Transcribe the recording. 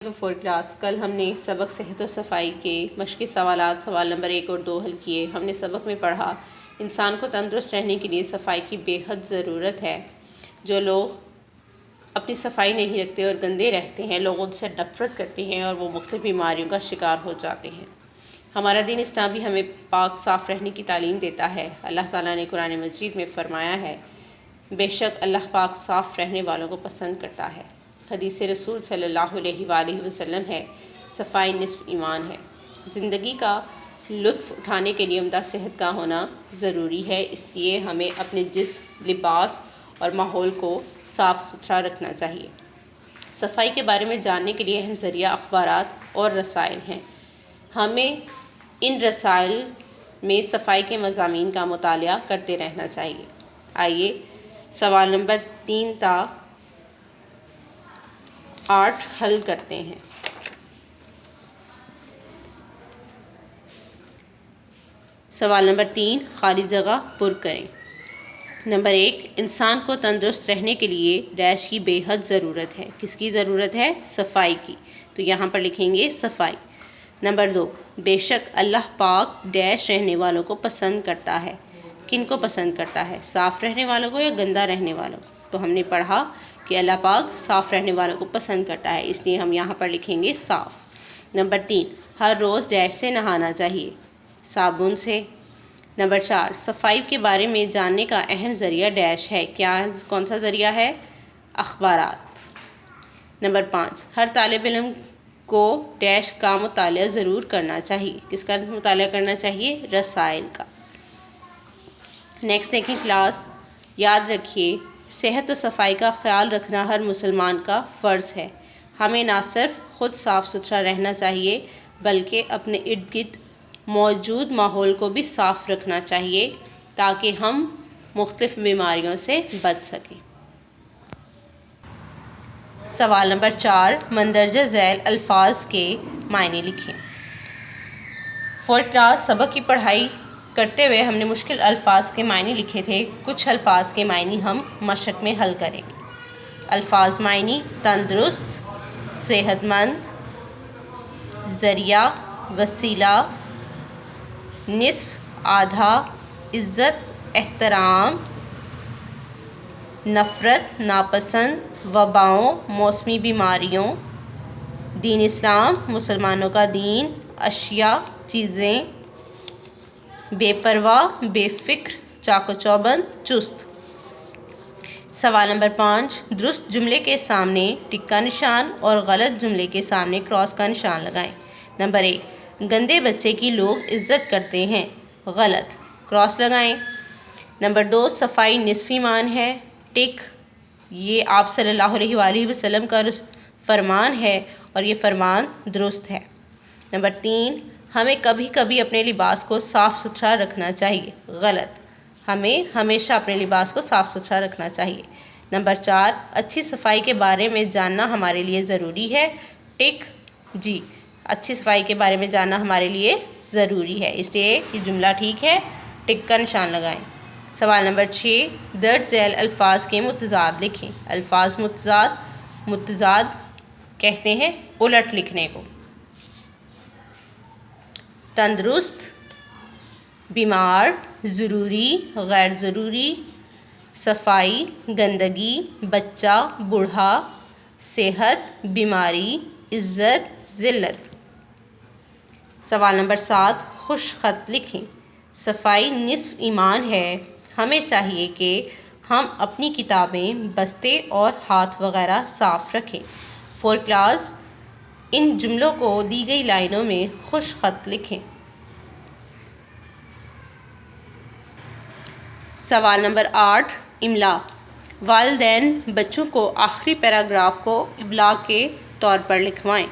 Four class کل ہم نے سبق صحت و صفائی کے مشقی سوالات سوال نمبر 1 اور 2 حل کیے۔ ہم نے سبق میں پڑھا انسان کو تندرست رہنے کے لیے صفائی کی بے حد ضرورت ہے۔ جو لوگ اپنی صفائی نہیں رکھتے اور گندے رہتے ہیں، لوگ ان سے نفرت کرتے ہیں اور وہ مختلف بیماریوں کا شکار ہو جاتے ہیں۔ ہمارا دین اسلام بھی ہمیں پاک صاف رہنے کی تعلیم دیتا ہے۔ اللہ تعالیٰ نے قرآن مجید میں فرمایا ہے، بے شک اللہ پاک صاف رہنے والوں کو پسند کرتا ہے۔ حدیث رسول صلی اللہ علیہ وآلہ وسلم ہے، صفائی نصف ایمان ہے۔ زندگی کا لطف اٹھانے کے لیے عمدہ صحت کا ہونا ضروری ہے، اس لیے ہمیں اپنے جسم، لباس اور ماحول کو صاف ستھرا رکھنا چاہیے۔ صفائی کے بارے میں جاننے کے لیے اہم ذریعہ اخبارات اور رسائل ہیں۔ ہمیں ان رسائل میں صفائی کے مضامین کا مطالعہ کرتے رہنا چاہیے۔ آئیے سوال نمبر 3 تا 8 حل کرتے ہیں۔ سوال نمبر 3، خالی جگہ پر کریں۔ نمبر 1، انسان کو تندرست رہنے کے لیے ڈیش کی بے حد ضرورت ہے۔ کس کی ضرورت ہے؟ صفائی کی، تو یہاں پر لکھیں گے صفائی۔ نمبر 2، بے شک اللہ پاک ڈیش رہنے والوں کو پسند کرتا ہے۔ کن کو پسند کرتا ہے؟ صاف رہنے والوں کو یا گندہ رہنے والوں کو؟ تو ہم نے پڑھا کہ اللہ پاک صاف رہنے والوں کو پسند کرتا ہے، اس لیے ہم یہاں پر لکھیں گے صاف۔ نمبر 3، ہر روز ڈیش سے نہانا چاہیے، صابن سے۔ نمبر 4، صفائی کے بارے میں جاننے کا اہم ذریعہ ڈیش ہے۔ کون سا ذریعہ ہے؟ اخبارات۔ نمبر 5، ہر طالب علم کو ڈیش کا مطالعہ ضرور کرنا چاہیے۔ کس کا مطالعہ کرنا چاہیے؟ رسائل کا۔ نیکسٹ دیکھیں کلاس، یاد رکھیے صحت و صفائی کا خیال رکھنا ہر مسلمان کا فرض ہے۔ ہمیں نہ صرف خود صاف ستھرا رہنا چاہیے بلکہ اپنے ارد گرد موجود ماحول کو بھی صاف رکھنا چاہیے تاکہ ہم مختلف بیماریوں سے بچ سکیں۔ سوال نمبر 4، مندرجہ ذیل الفاظ کے معنی لکھیں۔ فور کلاس سبق کی پڑھائی کرتے ہوئے ہم نے مشکل الفاظ کے معنی لکھے تھے۔ کچھ الفاظ کے معنی ہم مشق میں حل کریں گے۔ الفاظ معنی: تندرست، صحت مند، ذریعہ، وسیلہ، نصف، آدھا، عزت، احترام، نفرت، ناپسند، وباؤں، موسمی بیماریوں، دین اسلام، مسلمانوں کا دین، اشیاء، چیزیں، بے پرواہ، بے فکر، چاق و چوبند، چست۔ سوال نمبر 5، درست جملے کے سامنے ٹک کا نشان اور غلط جملے کے سامنے کراس کا نشان لگائیں۔ نمبر 1، گندے بچے کی لوگ عزت کرتے ہیں، غلط، کراس لگائیں۔ نمبر 2، صفائی نصف ایمان ہے، ٹک، یہ آپ صلی اللہ علیہ وآلہ وسلم کا فرمان ہے اور یہ فرمان درست ہے۔ نمبر 3، ہمیں کبھی کبھی اپنے لباس کو صاف ستھرا رکھنا چاہیے، غلط، ہمیں ہمیشہ اپنے لباس کو صاف ستھرا رکھنا چاہیے۔ نمبر 4، اچھی صفائی کے بارے میں جاننا ہمارے لیے ضروری ہے، ٹک، جی، اچھی صفائی کے بارے میں جاننا ہمارے لیے ضروری ہے، اس لیے یہ جملہ ٹھیک ہے، ٹک کا نشان لگائیں۔ سوال نمبر 6، درج ذیل الفاظ کے متضاد لکھیں۔ الفاظ متضاد کہتے ہیں الٹ لکھنے کو۔ تندرست، بیمار، ضروری، غیر ضروری، صفائی، گندگی، بچہ، بوڑھا، صحت، بیماری، عزت، ذلت۔ سوال نمبر 7، خوش خط لکھیں۔ صفائی نصف ایمان ہے، ہمیں چاہیے کہ ہم اپنی کتابیں، بستے اور ہاتھ وغیرہ صاف رکھیں۔ فور کلاس ان جملوں کو دی گئی لائنوں میں خوش خط لکھیں۔ سوال نمبر 8، املا۔ والدین بچوں کو آخری پیراگراف کو ابلاغ کے طور پر لکھوائیں۔